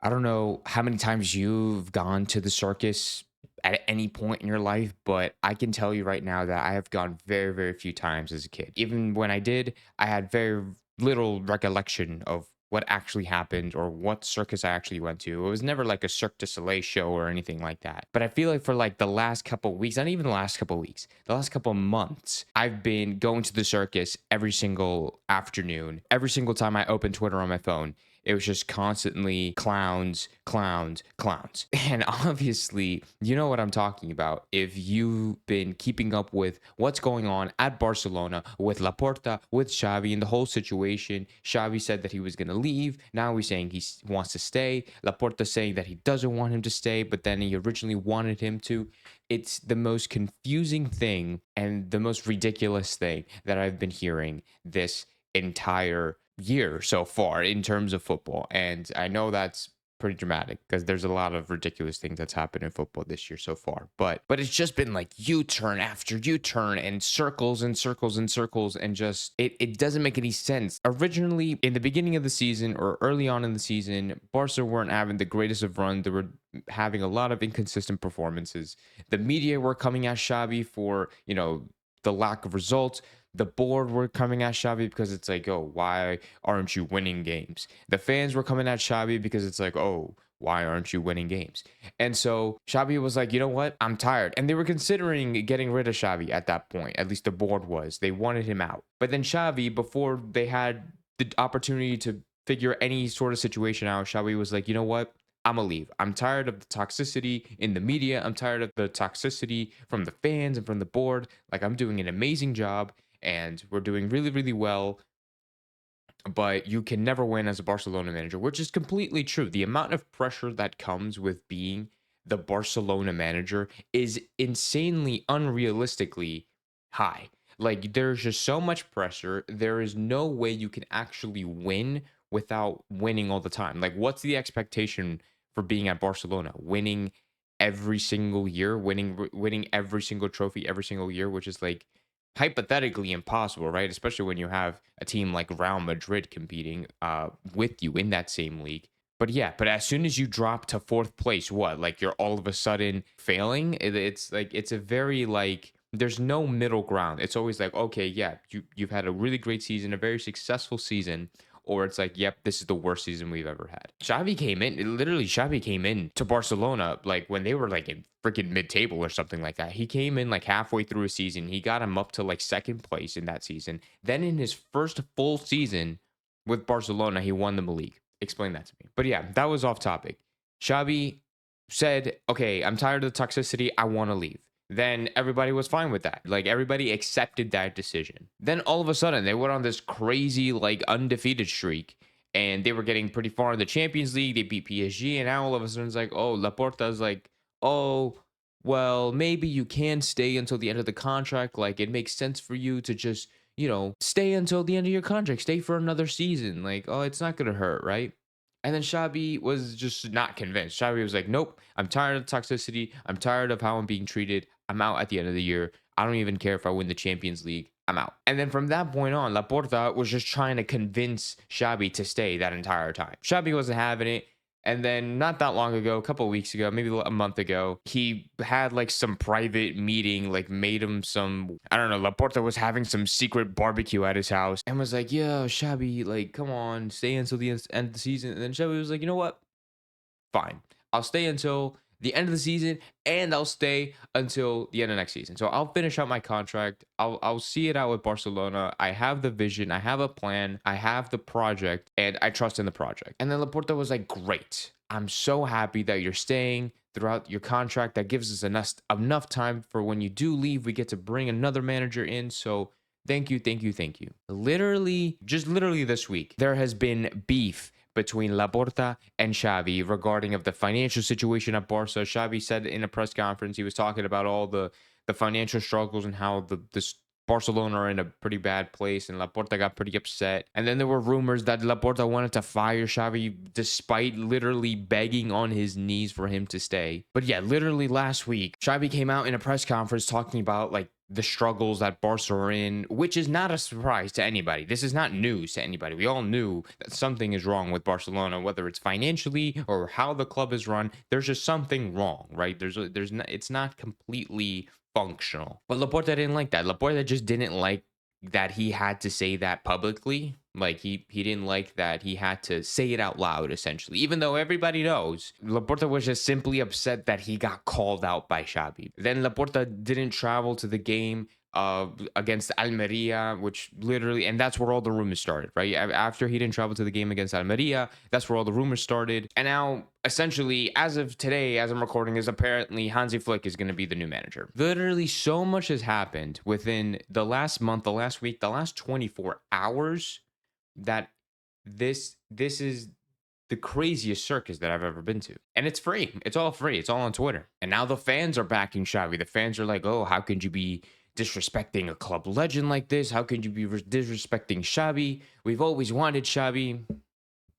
I don't know how many times you've gone to the circus at any point in your life, but I can tell you right now that I have gone very, very few times as a kid. Even when I did, I had very little recollection of what actually happened or what circus I actually went to. It was never like a Cirque du Soleil show or anything like that. But I feel like for like the last couple weeks, not even the last couple weeks, the last couple months, I've been going to the circus every single afternoon. Every single time I open Twitter on my phone, it was just constantly clowns, clowns, clowns. And obviously, you know what I'm talking about. If you've been keeping up with what's going on at Barcelona with Laporta, with Xavi, and the whole situation, Xavi said that he was going to leave. Now he's saying wants to stay. Laporta saying that he doesn't want him to stay, but then he originally wanted him to. It's the most confusing thing and the most ridiculous thing that I've been hearing this entire year so far in terms of football. And I know that's pretty dramatic because there's a lot of ridiculous things that's happened in football this year so far. But it's just been like U-turn after U-turn and circles and circles and circles, and just it doesn't make any sense. Originally in the beginning of the season or early on in the season, Barca weren't having the greatest of run. They were having a lot of inconsistent performances. The media were coming at Xavi for, the lack of results. The board were coming at Xavi because it's like, oh, why aren't you winning games? The fans were coming at Xavi because it's like, oh, why aren't you winning games? And so Xavi was like, you know what? I'm tired. And they were considering getting rid of Xavi at that point. At least the board was. They wanted him out. But then Xavi, before they had the opportunity to figure any sort of situation out, Xavi was like, you know what? I'm gonna leave. I'm tired of the toxicity in the media. I'm tired of the toxicity from the fans and from the board. Like, I'm doing an amazing job and we're doing really, really well. But you can never win as a Barcelona manager, which is completely true. The amount of pressure that comes with being the Barcelona manager is insanely, unrealistically high. Like, there's just so much pressure. There is no way you can actually win without winning all the time. Like, what's the expectation for being at Barcelona? Winning every single year, winning every single trophy every single year, which is like hypothetically impossible, right? Especially when you have a team like Real Madrid competing with you in that same league. But yeah, but as soon as you drop to fourth place, what? Like, you're all of a sudden failing? It's like, it's a very like, there's no middle ground. It's always like, okay, yeah, you've had a really great season, a very successful season, or it's like, yep, this is the worst season we've ever had. Xavi came in to Barcelona like when they were like in freaking mid-table or something like that. He came in like halfway through a season. He got him up to like second place in that season. Then in his first full season with Barcelona, he won the league. Explain that to me. But yeah, that was off topic. Xavi said, okay, I'm tired of the toxicity. I want to leave. Then everybody was fine with that. Like, everybody accepted that decision. Then all of a sudden they went on this crazy like undefeated streak and they were getting pretty far in the Champions League. They beat PSG, and now all of a sudden it's like, oh, Laporta's like, oh, well, maybe you can stay until the end of the contract. Like, it makes sense for you to just, stay until the end of your contract, stay for another season. Like, oh, it's not gonna hurt, right? And then Xavi was just not convinced. Xavi was like, nope, I'm tired of the toxicity. I'm tired of how I'm being treated. I'm out at the end of the year. I don't even care if I win the Champions League. I'm out. And then from that point on, Laporta was just trying to convince Xavi to stay that entire time. Xavi wasn't having it. And then not that long ago, a couple of weeks ago, maybe a month ago, he had like some private meeting, like made him some, I don't know, Laporta was having some secret barbecue at his house and was like, yo, Xavi, like, come on, stay until the end of the season. And then Xavi was like, you know what? Fine. I'll stay until the end of the season and I'll stay until the end of next season. So I'll finish out my contract. I'll see it out with Barcelona. I have the vision, I have a plan, I have the project, and I trust in the project. And then Laporta was like, "Great. I'm so happy that you're staying throughout your contract. That gives us enough time for when you do leave, we get to bring another manager in. So thank you, thank you, thank you." Literally this week, there has been beef between Laporta and Xavi regarding of the financial situation at Barca. Xavi said in a press conference, he was talking about all the financial struggles and how this Barcelona are in a pretty bad place, and Laporta got pretty upset. And then there were rumors that Laporta wanted to fire Xavi despite literally begging on his knees for him to stay. But yeah, literally last week, Xavi came out in a press conference talking about like the struggles that Barca are in, which is not a surprise to anybody. This is not news to anybody. We all knew that something is wrong with Barcelona, whether it's financially or how the club is run. There's just something wrong, right? There's not, it's not completely functional. But Laporta didn't like that. Laporta just didn't like that he had to say that publicly. Like he didn't like that he had to say it out loud, essentially, even though everybody knows. Laporta was just simply upset that he got called out by Xavi. Then Laporta didn't travel to the game against Almeria, which literally, and that's where all the rumors started, right? After he didn't travel to the game against Almeria, that's where all the rumors started. And now, essentially, as of today, as I'm recording, is apparently Hansi Flick is going to be the new manager. Literally, so much has happened within the last month, the last week, the last 24 hours that this is the craziest circus that I've ever been to. And it's free. It's all free. It's all on Twitter. And now the fans are backing Xavi. The fans are like, oh, how could you be disrespecting a club legend like this? How could you be disrespecting Xavi? We've always wanted Xavi.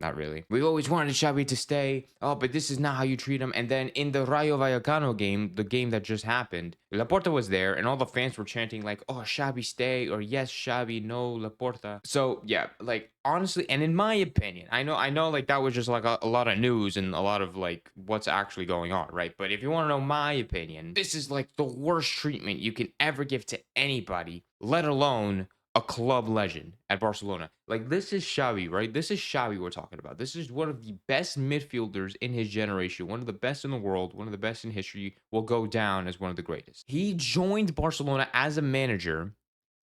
Not really. We've always wanted Xavi to stay. Oh, but this is not how you treat him. And then in the Rayo Vallecano game, the game that just happened, Laporta was there, and all the fans were chanting like, "Oh, Xavi stay," or "Yes, Xavi, no, Laporta." So yeah, like honestly, and in my opinion, I know, like that was just like a lot of news and a lot of like what's actually going on, right? But if you want to know my opinion, this is like the worst treatment you can ever give to anybody, let alone a club legend at Barcelona. Like this is Xavi, right? This is Xavi we're talking about. This is one of the best midfielders in his generation, one of the best in the world, one of the best in history, will go down as one of the greatest. He joined Barcelona as a manager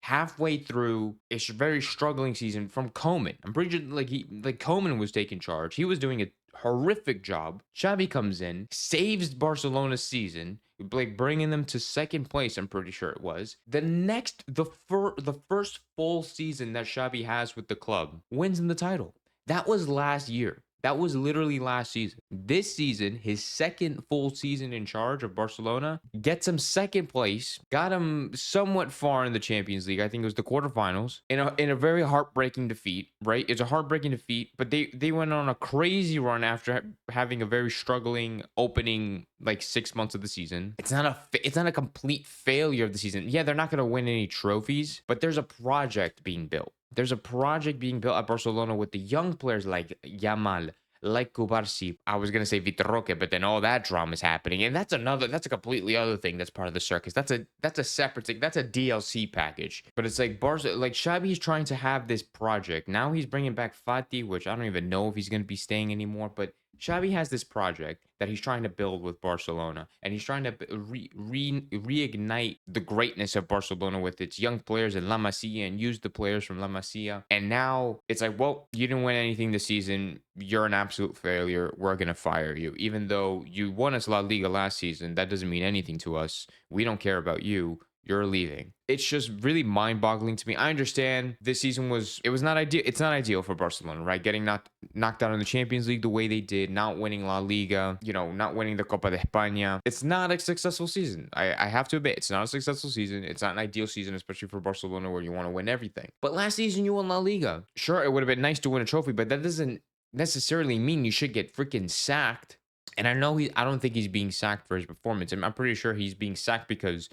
halfway through a very struggling season from Koeman. I'm pretty sure like Koeman was taking charge. He was doing a horrific job. Xavi comes in, saves Barcelona's season, like bringing them to second place. I'm pretty sure it was the first full season that Xavi has with the club, wins in the title. That was last year. That was literally last season. This season, his second full season in charge of Barcelona, gets him second place, got him somewhat far in the Champions League. I think it was the quarterfinals in a very heartbreaking defeat, right? It's a heartbreaking defeat, but they went on a crazy run after having a very struggling opening like 6 months of the season. It's not a complete failure of the season. Yeah, they're not going to win any trophies, but there's a project being built. There's a project being built at Barcelona with the young players like Yamal, like Kubarsi. I was gonna say Vitor Roque, but then all that drama is happening, and that's a completely other thing. That's part of the circus. That's a separate thing. That's a DLC package. But it's like Barca, like Xavi's trying to have this project. Now he's bringing back Fati, which I don't even know if he's gonna be staying anymore. But Xavi has this project that he's trying to build with Barcelona, and he's trying to reignite the greatness of Barcelona with its young players in La Masia and use the players from La Masia. And now it's like, well, you didn't win anything this season. You're an absolute failure. We're going to fire you. Even though you won us La Liga last season, that doesn't mean anything to us. We don't care about you. You're leaving. It's just really mind-boggling to me. I understand this season was not ideal. It's not ideal for Barcelona, right? Getting knocked out in the Champions League the way they did, not winning La Liga, not winning the Copa de España. It's not a successful season. I have to admit, it's not a successful season. It's not an ideal season, especially for Barcelona where you want to win everything. But last season you won La Liga. Sure, it would have been nice to win a trophy, but that doesn't necessarily mean you should get freaking sacked. And I don't think he's being sacked for his performance. I'm pretty sure he's being sacked because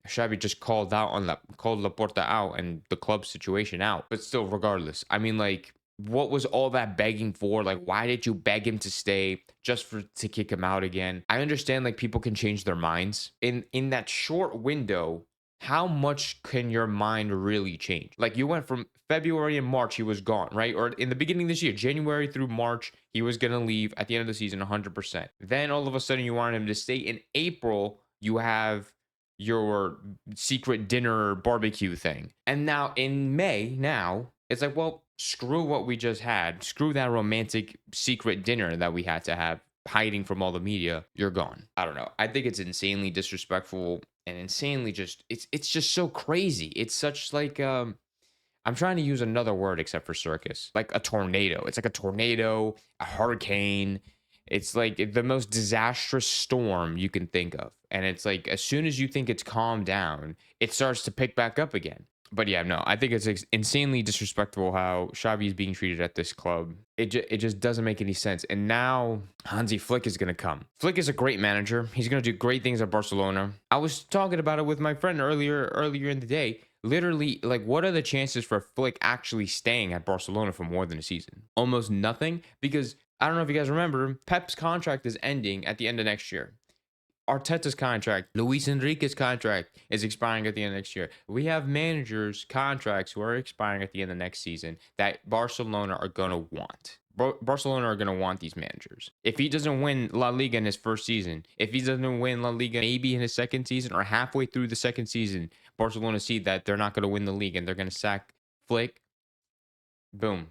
Xavi just called Laporta out and the club situation out. But still, regardless, I mean, like, what was all that begging for? Like, why did you beg him to stay just to kick him out again? I understand, like, people can change their minds in that short window. How much can your mind really change? Like, you went from February and March, he was gone, right? Or in the beginning of this year, January through March, he was gonna leave at the end of the season 100%. Then all of a sudden, you wanted him to stay. In April, you have your secret dinner barbecue thing. And now in May, it's like, well, screw what we just had. Screw that romantic secret dinner that we had to have hiding from all the media. You're gone. I don't know. I think it's insanely disrespectful and insanely it's just so crazy. It's such like I'm trying to use another word except for circus. Like a tornado. It's like a tornado, a hurricane. It's like the most disastrous storm you can think of. And it's like as soon as you think it's calmed down, it starts to pick back up again. But yeah, no, I think it's insanely disrespectful how Xavi is being treated at this club. It just doesn't make any sense. And now Hansi Flick is going to come. Flick is a great manager. He's going to do great things at Barcelona. I was talking about it with my friend earlier in the day. Literally, like, what are the chances for Flick actually staying at Barcelona for more than a season? Almost nothing, because I don't know if you guys remember, Pep's contract is ending at the end of next year. Arteta's contract, Luis Enrique's contract is expiring at the end of next year. We have managers' contracts who are expiring at the end of next season that Barcelona are going to want. Barcelona are going to want these managers. If he doesn't win La Liga in his first season, if he doesn't win La Liga maybe in his second season or halfway through the second season, Barcelona see that they're not going to win the league and they're going to sack Flick. Boom.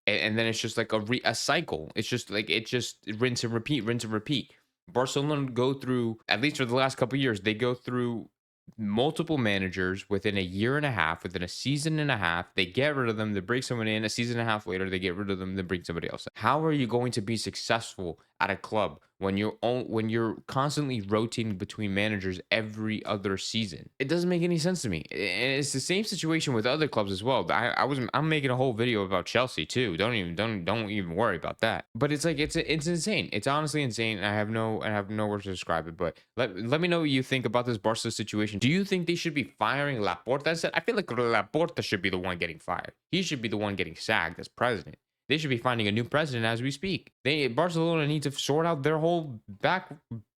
And then it's just like a cycle. It's just like it just rinse and repeat, rinse and repeat. Barcelona go through, at least for the last couple of years, they go through multiple managers within a year and a half, within a season and a half. They get rid of them, they bring someone in. A season and a half later, they get rid of them, they bring somebody else in. How are you going to be successful at a club when you're constantly rotating between managers every other season? It doesn't make any sense to me. And it's the same situation with other clubs as well. I'm making a whole video about Chelsea too. Don't even worry about that. But it's like it's insane. It's honestly insane. And I have no words to describe it. But let me know what you think about this Barca situation. Do you think they should be firing Laporta? I feel like Laporta should be the one getting fired. He should be the one getting sacked as president. They should be finding a new president as we speak. Barcelona need to sort out their whole back,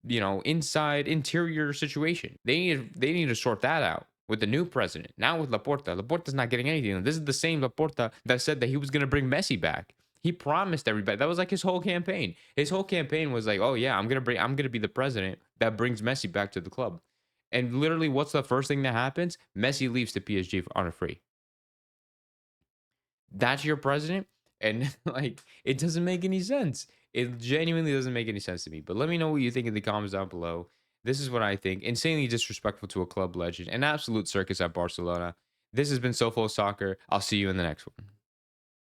inside interior situation. They need to sort that out with the new president. Now with Laporta, Laporta's not getting anything. This is the same Laporta that said that he was going to bring Messi back. He promised everybody. That was like his whole campaign. His whole campaign was like, "Oh yeah, I'm going to be the president that brings Messi back to the club." And literally, what's the first thing that happens? Messi leaves to PSG on a free. That's your president? And like, it doesn't make any sense. It genuinely doesn't make any sense to me. But let me know what you think in the comments down below. This is what I think. Insanely disrespectful to a club legend. An absolute circus at Barcelona. This has been SoFlo Soccer. I'll see you in the next one.